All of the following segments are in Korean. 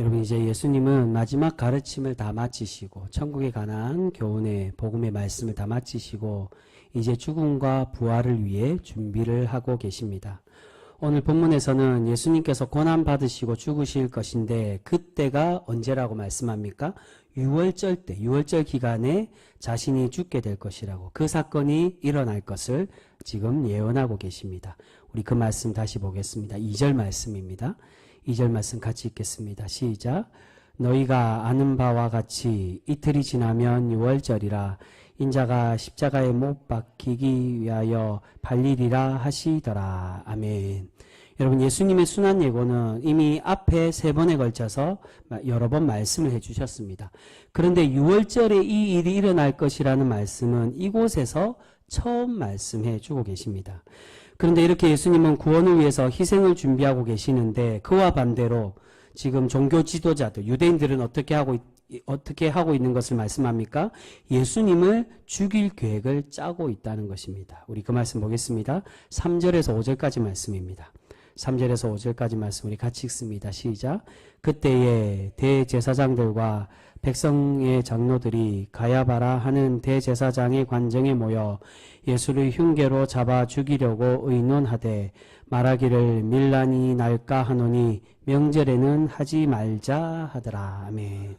여러분, 이제 예수님은 마지막 가르침을 다 마치시고 천국에 관한 교훈의 복음의 말씀을 다 마치시고 이제 죽음과 부활을 위해 준비를 하고 계십니다. 오늘 본문에서는 예수님께서 고난받으시고 죽으실 것인데 그때가 언제라고 말씀합니까? 유월절 때, 유월절 기간에 자신이 죽게 될 것이라고, 그 사건이 일어날 것을 지금 예언하고 계십니다. 우리 그 말씀 다시 보겠습니다. 2절 말씀입니다. 2절 말씀 같이 읽겠습니다. 시작. 너희가 아는 바와 같이 이틀이 지나면 유월절이라 인자가 십자가에 못 박히기 위하여 발리리라 하시더라. 아멘. 여러분, 예수님의 순환 예고는 이미 앞에 3번에 걸쳐서 여러 번 말씀을 해주셨습니다. 그런데 유월절에 이 일이 일어날 것이라는 말씀은 이곳에서 처음 말씀해 주고 계십니다. 그런데 이렇게 예수님은 구원을 위해서 희생을 준비하고 계시는데 그와 반대로 지금 종교 지도자들, 유대인들은 어떻게 하고 있는 것을 말씀합니까? 예수님을 죽일 계획을 짜고 있다는 것입니다. 우리 그 말씀 보겠습니다. 3절에서 5절까지 말씀입니다. 3절에서 5절까지 말씀 우리 같이 읽습니다. 시작. 그때에 대제사장들과 백성의 장로들이 가야바라 하는 대제사장의 관정에 모여 예수를 흉계로 잡아 죽이려고 의논하되 말하기를 밀란이 날까 하노니 명절에는 하지 말자 하더라. 아멘.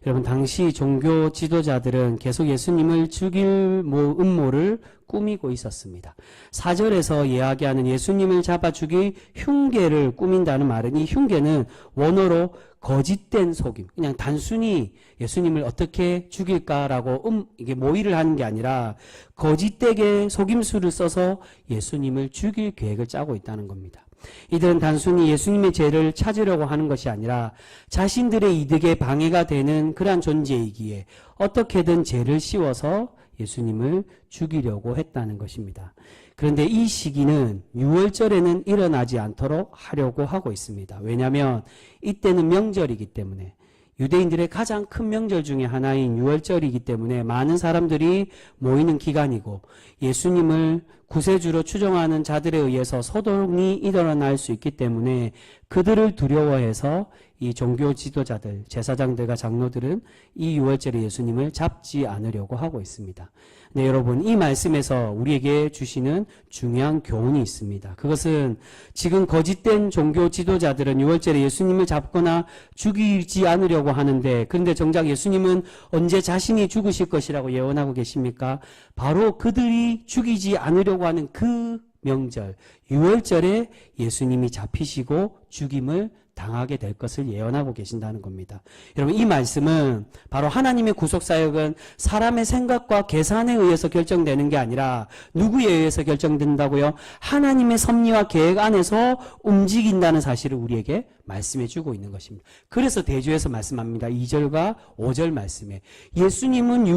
여러분, 당시 종교 지도자들은 계속 예수님을 죽일 음모를 꾸미고 있었습니다. 4절에서 이야기하는 예수님을 잡아 죽일 흉계를 꾸민다는 말은, 이 흉계는 원어로 거짓된 속임, 그냥 단순히 예수님을 어떻게 죽일까라고 이게 모의를 하는 게 아니라 거짓되게 속임수를 써서 예수님을 죽일 계획을 짜고 있다는 겁니다. 이들은 단순히 예수님의 죄를 찾으려고 하는 것이 아니라 자신들의 이득에 방해가 되는 그러한 존재이기에 어떻게든 죄를 씌워서 예수님을 죽이려고 했다는 것입니다. 그런데 이 시기는 유월절에는 일어나지 않도록 하려고 하고 있습니다. 왜냐하면 이때는 명절이기 때문에, 유대인들의 가장 큰 명절 중에 하나인 유월절이기 때문에 많은 사람들이 모이는 기간이고 예수님을 구세주로 추정하는 자들에 의해서 소동이 일어날 수 있기 때문에 그들을 두려워해서 이 종교 지도자들, 제사장들과 장로들은 이 유월절에 예수님을 잡지 않으려고 하고 있습니다. 네, 여러분, 이 말씀에서 우리에게 주시는 중요한 교훈이 있습니다. 그것은 지금 거짓된 종교 지도자들은 유월절에 예수님을 잡거나 죽이지 않으려고 하는데, 그런데 정작 예수님은 언제 자신이 죽으실 것이라고 예언하고 계십니까? 바로 그들이 죽이지 않으려고 하는 그 명절, 유월절에 예수님이 잡히시고 죽임을 당하게 될 것을 예언하고 계신다는 겁니다. 여러분, 이 말씀은 바로 하나님의 구속사역은 사람의 생각과 계산에 의해서 결정되는 게 아니라 누구에 의해서 결정된다고요? 하나님의 섭리와 계획 안에서 움직인다는 사실을 우리에게 말씀해 주고 있는 것입니다. 그래서 대조해서 말씀합니다. 2절과 5절 말씀에 예수님은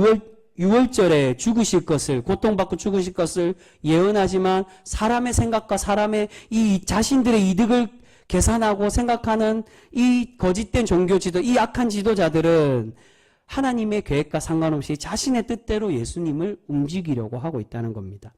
유월절에 죽으실 것을, 고통받고 죽으실 것을 예언하지만 사람의 생각과 사람의 이 자신들의 이득을 계산하고 생각하는 이 거짓된 종교 지도, 이 악한 지도자들은 하나님의 계획과 상관없이 자신의 뜻대로 예수님을 움직이려고 하고 있다는 겁니다.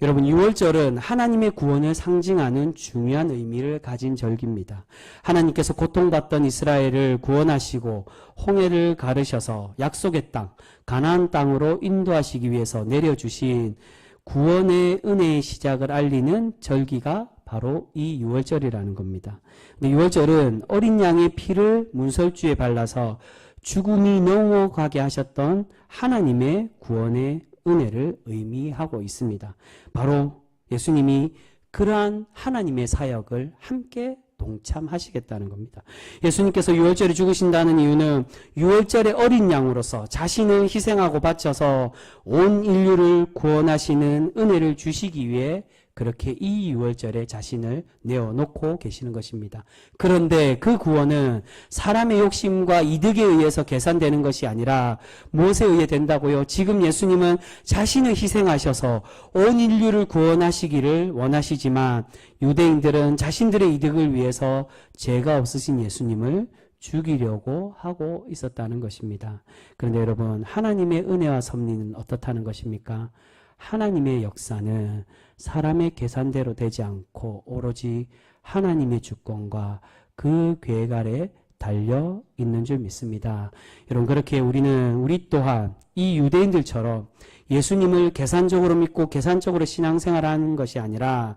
여러분, 유월절은 하나님의 구원을 상징하는 중요한 의미를 가진 절기입니다. 하나님께서 고통받던 이스라엘을 구원하시고 홍해를 가르셔서 약속의 땅, 가나안 땅으로 인도하시기 위해서 내려주신 구원의 은혜의 시작을 알리는 절기가 바로 이 유월절이라는 겁니다. 근데 유월절은 어린 양의 피를 문설주에 발라서 죽음이 넘어가게 하셨던 하나님의 구원의 은혜를 의미하고 있습니다. 바로 예수님이 그러한 하나님의 사역을 함께 동참하시겠다는 겁니다. 예수님께서 유월절에 죽으신다는 이유는 유월절의 어린 양으로서 자신을 희생하고 바쳐서 온 인류를 구원하시는 은혜를 주시기 위해 그렇게 이 유월절에 자신을 내어놓고 계시는 것입니다. 그런데 그 구원은 사람의 욕심과 이득에 의해서 계산되는 것이 아니라 무엇에 의해 된다고요? 지금 예수님은 자신을 희생하셔서 온 인류를 구원하시기를 원하시지만 유대인들은 자신들의 이득을 위해서 죄가 없으신 예수님을 죽이려고 하고 있었다는 것입니다. 그런데 여러분, 하나님의 은혜와 섭리는 어떻다는 것입니까? 하나님의 역사는 사람의 계산대로 되지 않고 오로지 하나님의 주권과 그 계획 아래 달려 있는 줄 믿습니다. 여러분, 그렇게 우리 또한 이 유대인들처럼 예수님을 계산적으로 믿고 계산적으로 신앙생활하는 것이 아니라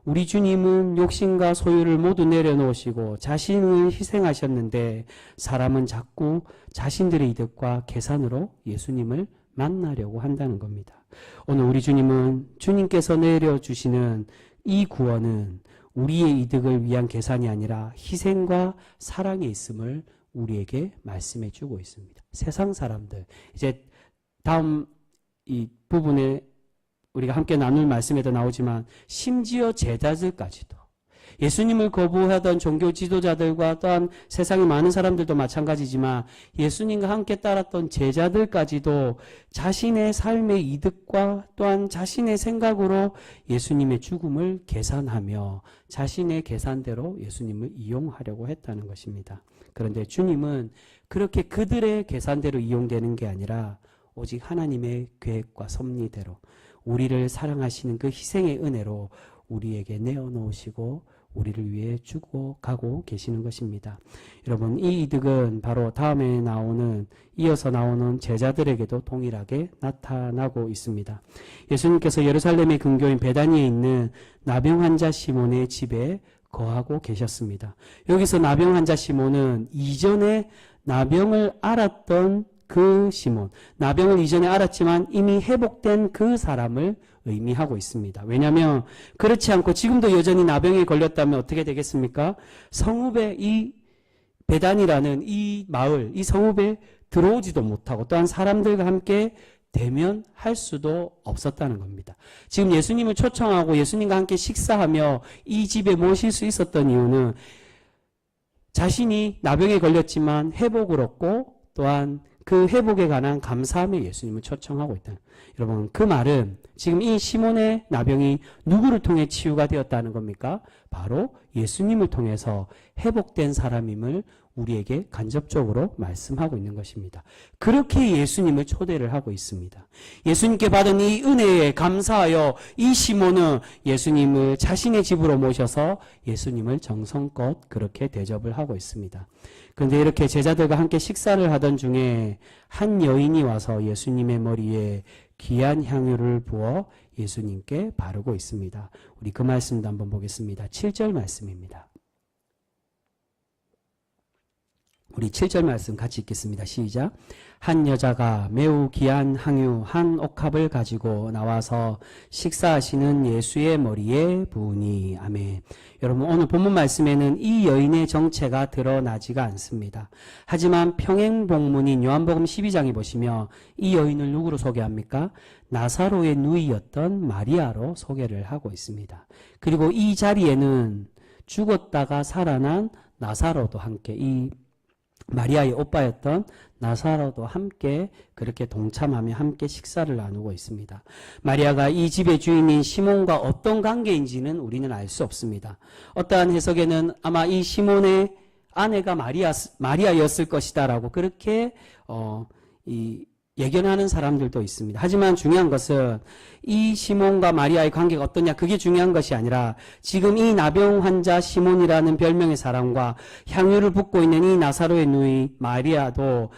우리 주님은 욕심과 소유를 모두 내려놓으시고 자신을 희생하셨는데 사람은 자꾸 자신들의 이득과 계산으로 예수님을 만나려고 한다는 겁니다. 오늘 우리 주님은 주님께서 내려주시는 이 구원은 우리의 이득을 위한 계산이 아니라 희생과 사랑에 있음을 우리에게 말씀해 주고 있습니다. 세상 사람들, 이제 다음 이 부분에 우리가 함께 나눌 말씀에도 나오지만 심지어 제자들까지도 예수님을 거부하던 종교 지도자들과 또한 세상의 많은 사람들도 마찬가지지만 예수님과 함께 따랐던 제자들까지도 자신의 삶의 이득과 또한 자신의 생각으로 예수님의 죽음을 계산하며 자신의 계산대로 예수님을 이용하려고 했다는 것입니다. 그런데 주님은 그렇게 그들의 계산대로 이용되는 게 아니라 오직 하나님의 계획과 섭리대로 우리를 사랑하시는 그 희생의 은혜로 우리에게 내어놓으시고 우리를 위해 주고 가고 계시는 것입니다. 여러분, 이 이득은 바로 다음에 이어서 나오는 제자들에게도 동일하게 나타나고 있습니다. 예수님께서 예루살렘의 근교인 베다니에 있는 나병 환자 시몬의 집에 거하고 계셨습니다. 여기서 나병 환자 시몬은 이전에 나병을 앓았던 그 시몬, 나병을 이전에 알았지만 이미 회복된 그 사람을 의미하고 있습니다. 왜냐하면 그렇지 않고 지금도 여전히 나병에 걸렸다면 어떻게 되겠습니까? 성읍에 이 베단이라는 이 마을, 이 성읍에 들어오지도 못하고 또한 사람들과 함께 대면할 수도 없었다는 겁니다. 지금 예수님을 초청하고 예수님과 함께 식사하며 이 집에 모실 수 있었던 이유는 자신이 나병에 걸렸지만 회복을 얻고 또한 그 회복에 관한 감사함에 예수님을 초청하고 있다. 여러분, 그 말은 지금 이 시몬의 나병이 누구를 통해 치유가 되었다는 겁니까? 바로 예수님을 통해서 회복된 사람임을 우리에게 간접적으로 말씀하고 있는 것입니다. 그렇게 예수님을 초대를 하고 있습니다. 예수님께 받은 이 은혜에 감사하여 이 시몬은 예수님을 자신의 집으로 모셔서 예수님을 정성껏 그렇게 대접을 하고 있습니다. 그런데 이렇게 제자들과 함께 식사를 하던 중에 한 여인이 와서 예수님의 머리에 귀한 향유를 부어 예수님께 바르고 있습니다. 우리 그 말씀도 한번 보겠습니다. 7절 말씀입니다. 우리 7절 말씀 같이 읽겠습니다. 시작. 한 여자가 매우 귀한 향유 한 옥합을 가지고 나와서 식사하시는 예수의 머리에 부으니. 아멘. 여러분, 오늘 본문 말씀에는 이 여인의 정체가 드러나지가 않습니다. 하지만 평행복문인 요한복음 12장에 보시면 이 여인을 누구로 소개합니까? 나사로의 누이였던 마리아로 소개를 하고 있습니다. 그리고 이 자리에는 죽었다가 살아난 나사로도 함께, 이 마리아의 오빠였던 나사로도 함께 그렇게 동참하며 함께 식사를 나누고 있습니다. 마리아가 이 집의 주인인 시몬과 어떤 관계인지는 우리는 알 수 없습니다. 어떠한 해석에는 아마 이 시몬의 아내가 마리아였을 것이다라고 그렇게 예견하는 사람들도 있습니다. 하지만 중요한 것은 이 시몬과 마리아의 관계가 어떠냐, 그게 중요한 것이 아니라 지금 이 나병 환자 시몬이라는 별명의 사람과 향유를 붓고 있는 이 나사로의 누이 마리아도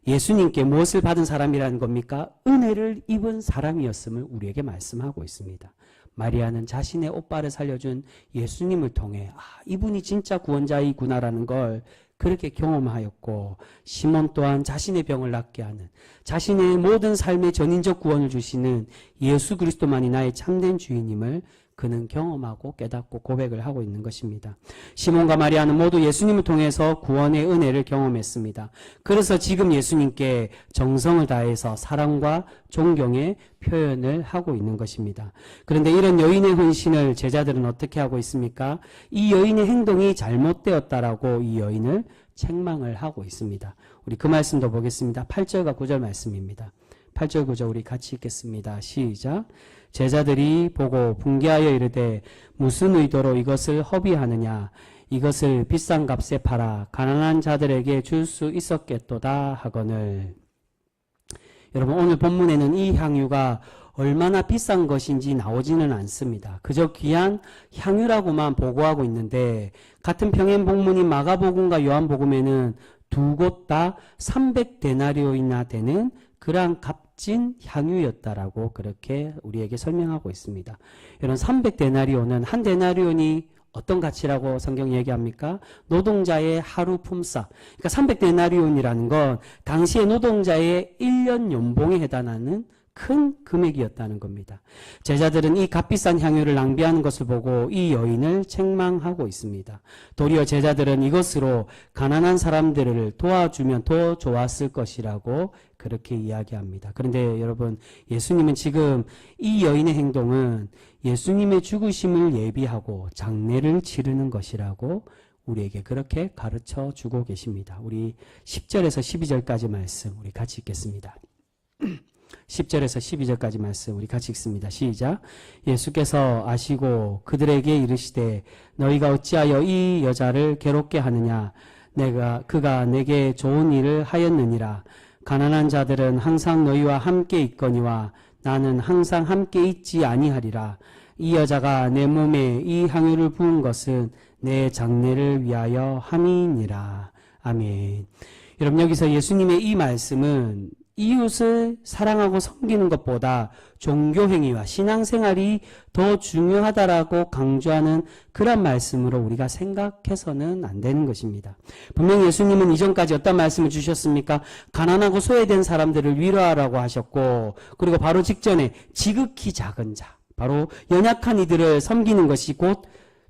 예수님께 무엇을 받은 사람이라는 겁니까? 은혜를 입은 사람이었음을 우리에게 말씀하고 있습니다. 마리아는 자신의 오빠를 살려준 예수님을 통해 이분이 진짜 구원자이구나라는 걸 그렇게 경험하였고, 시몬 또한 자신의 병을 낫게 하는, 자신의 모든 삶의 전인적 구원을 주시는 예수 그리스도만이 나의 참된 주인임을 그는 경험하고 깨닫고 고백을 하고 있는 것입니다. 시몬과 마리아는 모두 예수님을 통해서 구원의 은혜를 경험했습니다. 그래서 지금 예수님께 정성을 다해서 사랑과 존경의 표현을 하고 있는 것입니다. 그런데 이런 여인의 헌신을 제자들은 어떻게 하고 있습니까? 이 여인의 행동이 잘못되었다라고 이 여인을 책망을 하고 있습니다. 우리 그 말씀도 보겠습니다. 8절과 9절 말씀입니다. 8절 9절 우리 같이 읽겠습니다. 시작. 제자들이 보고 분개하여 이르되 무슨 의도로 이것을 허비하느냐, 이것을 비싼 값에 팔아 가난한 자들에게 줄 수 있었겠도다 하거늘. 여러분, 오늘 본문에는 이 향유가 얼마나 비싼 것인지 나오지는 않습니다. 그저 귀한 향유라고만 보고하고 있는데 같은 평행복문인 마가복음과 요한복음에는 두 곳 다 300데나리오이나 되는 그러한 값진 향유였다라고 그렇게 우리에게 설명하고 있습니다. 이런 300데나리오는 한 데나리온이 어떤 가치라고 성경 얘기합니까? 노동자의 하루 품삯. 그러니까 300데나리온이라는 건 당시의 노동자의 1년 연봉에 해당하는 큰 금액이었다는 겁니다. 제자들은 이 값비싼 향유를 낭비하는 것을 보고 이 여인을 책망하고 있습니다. 도리어 제자들은 이것으로 가난한 사람들을 도와주면 더 좋았을 것이라고 그렇게 이야기합니다. 그런데 여러분, 예수님은 지금 이 여인의 행동은 예수님의 죽으심을 예비하고 장례를 치르는 것이라고 우리에게 그렇게 가르쳐 주고 계십니다. 우리 10절에서 12절까지 말씀 우리 같이 읽겠습니다. 10절에서 12절까지 말씀 우리 같이 읽습니다. 시작. 예수께서 아시고 그들에게 이르시되 너희가 어찌하여 이 여자를 괴롭게 하느냐. 그가 내게 좋은 일을 하였느니라. 가난한 자들은 항상 너희와 함께 있거니와 나는 항상 함께 있지 아니하리라. 이 여자가 내 몸에 이 향유를 부은 것은 내 장례를 위하여 함이니라. 아멘. 여러분, 여기서 예수님의 이 말씀은 이웃을 사랑하고 섬기는 것보다 종교행위와 신앙생활이 더 중요하다라고 강조하는 그런 말씀으로 우리가 생각해서는 안 되는 것입니다. 분명히 예수님은 이전까지 어떤 말씀을 주셨습니까? 가난하고 소외된 사람들을 위로하라고 하셨고, 그리고 바로 직전에 지극히 작은 자, 바로 연약한 이들을 섬기는 것이 곧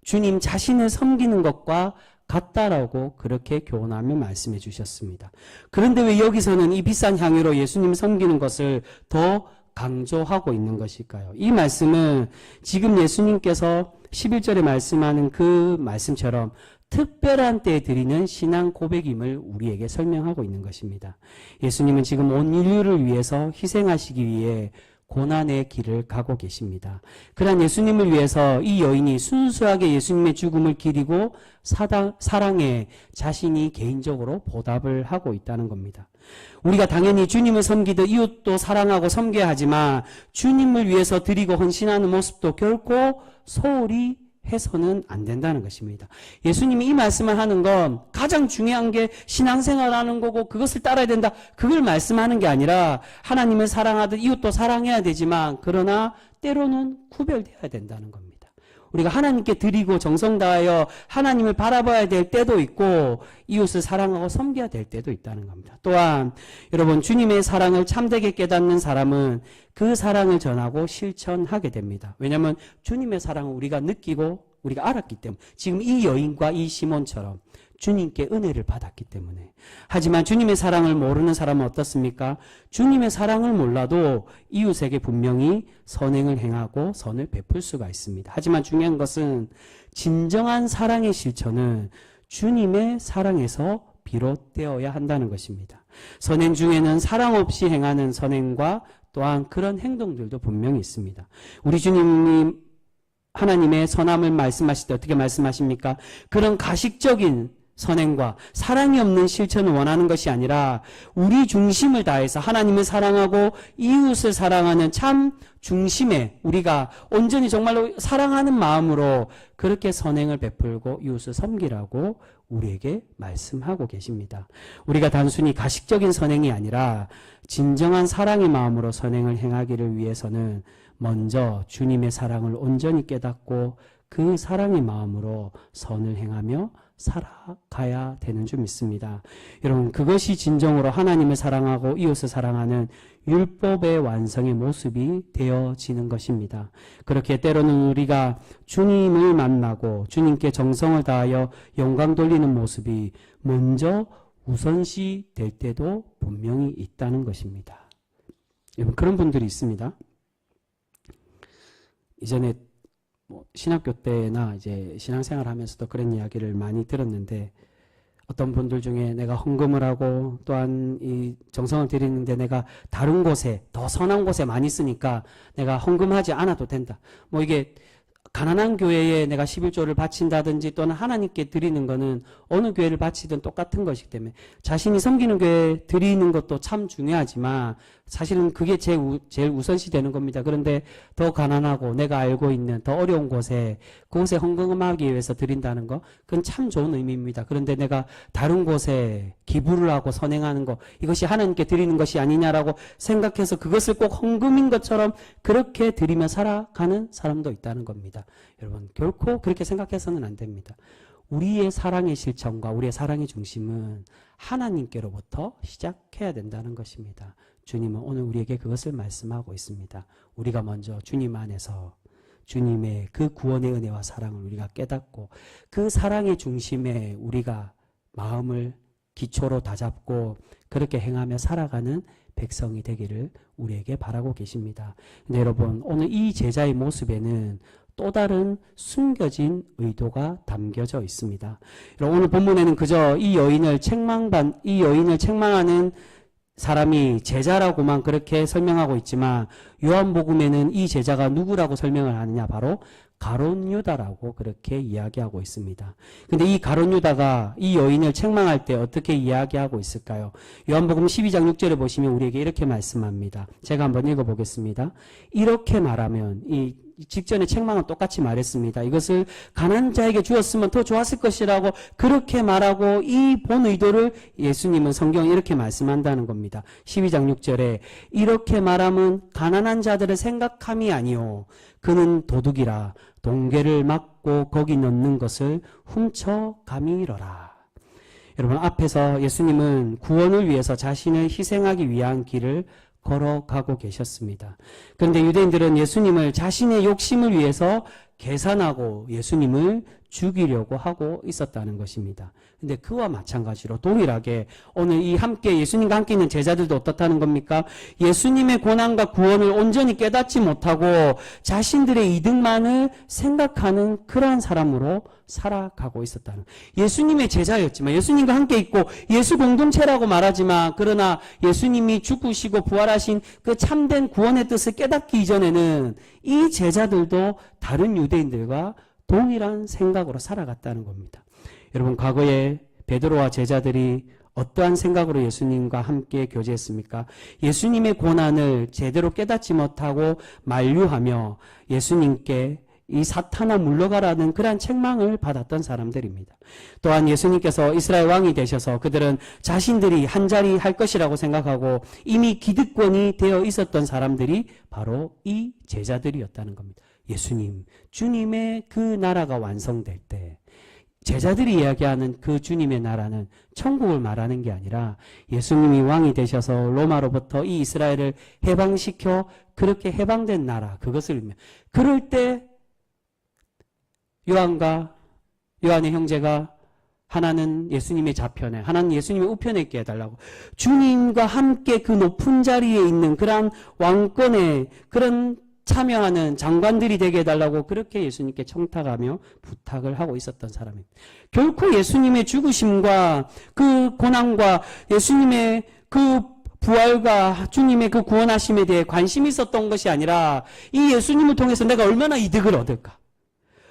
주님 자신을 섬기는 것과 같다라고 그렇게 교훈하며 말씀해 주셨습니다. 그런데 왜 여기서는 이 비싼 향유로 예수님을 섬기는 것을 더 강조하고 있는 것일까요? 이 말씀은 지금 예수님께서 11절에 말씀하는 그 말씀처럼 특별한 때에 드리는 신앙 고백임을 우리에게 설명하고 있는 것입니다. 예수님은 지금 온 인류를 위해서 희생하시기 위해 고난의 길을 가고 계십니다. 그러한 예수님을 위해서 이 여인이 순수하게 예수님의 죽음을 기리고 사랑에 자신이 개인적으로 보답을 하고 있다는 겁니다. 우리가 당연히 주님을 섬기듯 이웃도 사랑하고 섬겨야 하지만 주님을 위해서 드리고 헌신하는 모습도 결코 소홀히 해서는 안 된다는 것입니다. 예수님이 이 말씀을 하는 건 가장 중요한 게 신앙생활하는 거고 그것을 따라야 된다. 그걸 말씀하는 게 아니라 하나님을 사랑하듯 이웃도 사랑해야 되지만 그러나 때로는 구별되어야 된다는 겁니다. 우리가 하나님께 드리고 정성 다하여 하나님을 바라봐야 될 때도 있고 이웃을 사랑하고 섬겨야 될 때도 있다는 겁니다. 또한 여러분, 주님의 사랑을 참되게 깨닫는 사람은 그 사랑을 전하고 실천하게 됩니다. 왜냐하면 주님의 사랑을 우리가 느끼고 우리가 알았기 때문에, 지금 이 여인과 이 시몬처럼 주님께 은혜를 받았기 때문에. 하지만 주님의 사랑을 모르는 사람은 어떻습니까? 주님의 사랑을 몰라도 이웃에게 분명히 선행을 행하고 선을 베풀 수가 있습니다. 하지만 중요한 것은 진정한 사랑의 실천은 주님의 사랑에서 비롯되어야 한다는 것입니다. 선행 중에는 사랑 없이 행하는 선행과 또한 그런 행동들도 분명히 있습니다. 우리 주님이 하나님의 선함을 말씀하실 때 어떻게 말씀하십니까? 그런 가식적인 선행과 사랑이 없는 실천을 원하는 것이 아니라 우리 중심을 다해서 하나님을 사랑하고 이웃을 사랑하는 참 중심에 우리가 온전히 정말로 사랑하는 마음으로 그렇게 선행을 베풀고 이웃을 섬기라고 우리에게 말씀하고 계십니다. 우리가 단순히 가식적인 선행이 아니라 진정한 사랑의 마음으로 선행을 행하기를 위해서는 먼저 주님의 사랑을 온전히 깨닫고 그 사랑의 마음으로 선을 행하며 살아가야 되는 줄 믿습니다. 여러분, 그것이 진정으로 하나님을 사랑하고 이웃을 사랑하는 율법의 완성의 모습이 되어지는 것입니다. 그렇게 때로는 우리가 주님을 만나고 주님께 정성을 다하여 영광 돌리는 모습이 먼저 우선시 될 때도 분명히 있다는 것입니다. 여러분, 그런 분들이 있습니다. 이전에 신학교 때나 이제 신앙생활 하면서도 그런 이야기를 많이 들었는데, 어떤 분들 중에 내가 헌금을 하고 또한 이 정성을 드리는데 내가 다른 곳에 더 선한 곳에 많이 쓰니까 내가 헌금하지 않아도 된다. 이게 가난한 교회에 내가 11조를 바친다든지 또는 하나님께 드리는 거는 어느 교회를 바치든 똑같은 것이기 때문에 자신이 섬기는 교회에 드리는 것도 참 중요하지만 사실은 그게 제일 우선시 되는 겁니다. 그런데 더 가난하고 내가 알고 있는 더 어려운 그곳에 헌금하기 위해서 드린다는 거, 그건 참 좋은 의미입니다. 그런데 내가 다른 곳에 기부를 하고 선행하는 거, 이것이 하나님께 드리는 것이 아니냐라고 생각해서 그것을 꼭 헌금인 것처럼 그렇게 드리며 살아가는 사람도 있다는 겁니다. 여러분, 결코 그렇게 생각해서는 안 됩니다. 우리의 사랑의 실천과 우리의 사랑의 중심은 하나님께로부터 시작해야 된다는 것입니다. 주님은 오늘 우리에게 그것을 말씀하고 있습니다. 우리가 먼저 주님 안에서 주님의 그 구원의 은혜와 사랑을 우리가 깨닫고 그 사랑의 중심에 우리가 마음을 기초로 다잡고 그렇게 행하며 살아가는 백성이 되기를 우리에게 바라고 계십니다. 근데 여러분, 오늘 이 제자의 모습에는 또 다른 숨겨진 의도가 담겨져 있습니다. 오늘 본문에는 그저 이 여인을 책망하는 사람이 제자라고만 그렇게 설명하고 있지만 요한복음에는 이 제자가 누구라고 설명을 하느냐, 바로 가룟 유다라고 그렇게 이야기하고 있습니다. 근데 이 가룟 유다가 이 여인을 책망할 때 어떻게 이야기하고 있을까요? 요한복음 12장 6절에 보시면 우리에게 이렇게 말씀합니다. 제가 한번 읽어보겠습니다. 이렇게 말하면, 이 직전에 책망은 똑같이 말했습니다. 이것을 가난한 자에게 주었으면 더 좋았을 것이라고 그렇게 말하고 이 본 의도를 예수님은 성경에 이렇게 말씀한다는 겁니다. 12장 6절에 이렇게 말하면 가난한 자들을 생각함이 아니요 그는 도둑이라 동괴를 막고 거기 넣는 것을 훔쳐 가미이러라. 여러분, 앞에서 예수님은 구원을 위해서 자신을 희생하기 위한 길을 걸어가고 계셨습니다. 그런데 유대인들은 예수님을 자신의 욕심을 위해서 계산하고 예수님을 죽이려고 하고 있었다는 것입니다. 근데 그와 마찬가지로 동일하게 오늘 이 함께 예수님과 함께 있는 제자들도 어떻다는 겁니까? 예수님의 고난과 구원을 온전히 깨닫지 못하고 자신들의 이득만을 생각하는 그러한 사람으로 살아가고 있었다는, 예수님의 제자였지만 예수님과 함께 있고 예수 공동체라고 말하지만 그러나 예수님이 죽으시고 부활하신 그 참된 구원의 뜻을 깨닫기 이전에는 이 제자들도 다른 유대인들과 동일한 생각으로 살아갔다는 겁니다. 여러분, 과거에 베드로와 제자들이 어떠한 생각으로 예수님과 함께 교제했습니까? 예수님의 고난을 제대로 깨닫지 못하고 만류하며 예수님께 이 사탄아 물러가라는 그러한 책망을 받았던 사람들입니다. 또한 예수님께서 이스라엘 왕이 되셔서 그들은 자신들이 한자리 할 것이라고 생각하고 이미 기득권이 되어 있었던 사람들이 바로 이 제자들이었다는 겁니다. 예수님, 주님의 그 나라가 완성될 때 제자들이 이야기하는 그 주님의 나라는 천국을 말하는 게 아니라 예수님이 왕이 되셔서 로마로부터 이 이스라엘을 해방시켜 그렇게 해방된 나라, 그것을 의미합니다. 그럴 때 요한의 형제가 하나는 예수님의 좌편에, 하나는 예수님의 우편에 있게 해달라고, 주님과 함께 그 높은 자리에 있는 그런 왕권에 그런 참여하는 장관들이 되게 해달라고 그렇게 예수님께 청탁하며 부탁을 하고 있었던 사람입니다. 결코 예수님의 죽으심과 그 고난과 예수님의 그 부활과 주님의 그 구원하심에 대해 관심이 있었던 것이 아니라 이 예수님을 통해서 내가 얼마나 이득을 얻을까,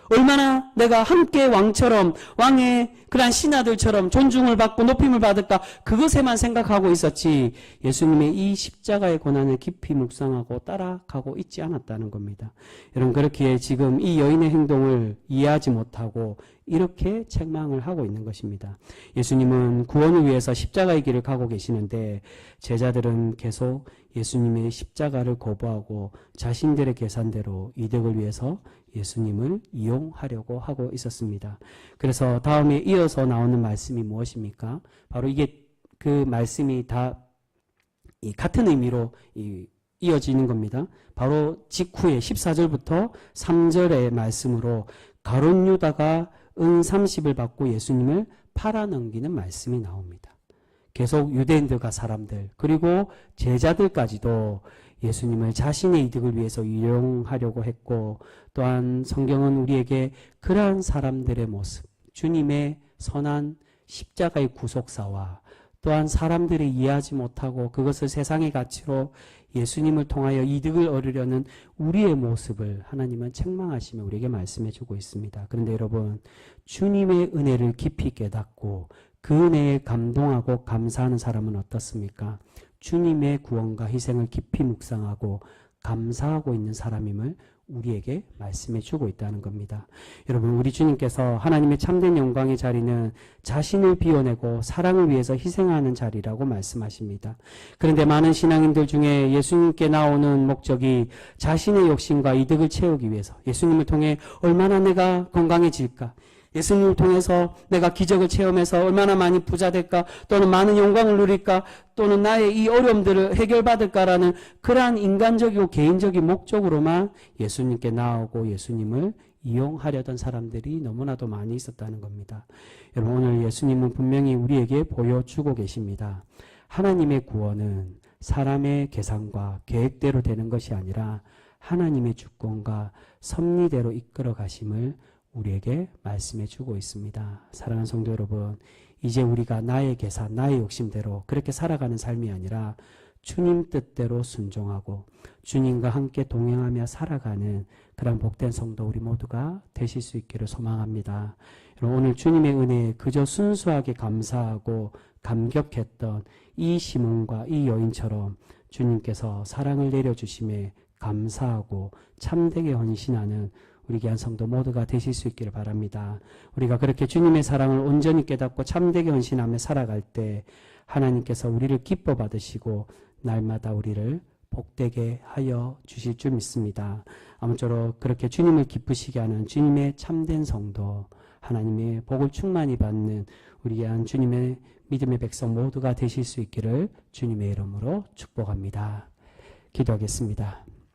얼마나 내가 함께 왕처럼, 왕의 그러한 신하들처럼 존중을 받고 높임을 받을까, 그것에만 생각하고 있었지 예수님의 이 십자가의 고난을 깊이 묵상하고 따라가고 있지 않았다는 겁니다. 여러분, 그렇기에 지금 이 여인의 행동을 이해하지 못하고 이렇게 책망을 하고 있는 것입니다. 예수님은 구원을 위해서 십자가의 길을 가고 계시는데 제자들은 계속 예수님의 십자가를 거부하고 자신들의 계산대로 이득을 위해서 예수님을 이용하려고 하고 있었습니다. 그래서 다음에 이어서 나오는 말씀이 무엇입니까? 바로 이게 그 말씀이 다 이 같은 의미로 이어지는 겁니다. 바로 직후에 14절부터 3절의 말씀으로 가룟 유다가 은 30을 받고 예수님을 팔아넘기는 말씀이 나옵니다. 계속 유대인들과 사람들 그리고 제자들까지도 예수님을 자신의 이득을 위해서 이용하려고 했고, 또한 성경은 우리에게 그러한 사람들의 모습, 주님의 선한 십자가의 구속사와 또한 사람들이 이해하지 못하고 그것을 세상의 가치로 예수님을 통하여 이득을 얻으려는 우리의 모습을 하나님은 책망하시며 우리에게 말씀해 주고 있습니다. 그런데 여러분, 주님의 은혜를 깊이 깨닫고 그 은혜에 감동하고 감사하는 사람은 어떻습니까? 주님의 구원과 희생을 깊이 묵상하고 감사하고 있는 사람임을 우리에게 말씀해 주고 있다는 겁니다. 여러분, 우리 주님께서 하나님의 참된 영광의 자리는 자신을 비워내고 사랑을 위해서 희생하는 자리라고 말씀하십니다. 그런데 많은 신앙인들 중에 예수님께 나오는 목적이 자신의 욕심과 이득을 채우기 위해서, 예수님을 통해 얼마나 내가 건강해질까, 예수님을 통해서 내가 기적을 체험해서 얼마나 많이 부자 될까, 또는 많은 영광을 누릴까, 또는 나의 이 어려움들을 해결받을까라는 그러한 인간적이고 개인적인 목적으로만 예수님께 나오고 예수님을 이용하려던 사람들이 너무나도 많이 있었다는 겁니다. 여러분, 오늘 예수님은 분명히 우리에게 보여주고 계십니다. 하나님의 구원은 사람의 계산과 계획대로 되는 것이 아니라 하나님의 주권과 섭리대로 이끌어 가심을 우리에게 말씀해 주고 있습니다. 사랑하는 성도 여러분, 이제 우리가 나의 계산, 나의 욕심대로 그렇게 살아가는 삶이 아니라 주님 뜻대로 순종하고 주님과 함께 동행하며 살아가는 그런 복된 성도 우리 모두가 되실 수 있기를 소망합니다. 오늘 주님의 은혜에 그저 순수하게 감사하고 감격했던 이 시몬과 이 여인처럼 주님께서 사랑을 내려주심에 감사하고 참되게 헌신하는 우리 귀한 성도 모두가 되실 수 있기를 바랍니다. 우리가 그렇게 주님의 사랑을 온전히 깨닫고 참되게 헌신하며 살아갈 때 하나님께서 우리를 기뻐 받으시고 날마다 우리를 복되게 하여 주실 줄 믿습니다. 아무쪼록 그렇게 주님을 기쁘시게 하는 주님의 참된 성도, 하나님의 복을 충만히 받는 우리 귀한 주님의 믿음의 백성 모두가 되실 수 있기를 주님의 이름으로 축복합니다. 기도하겠습니다.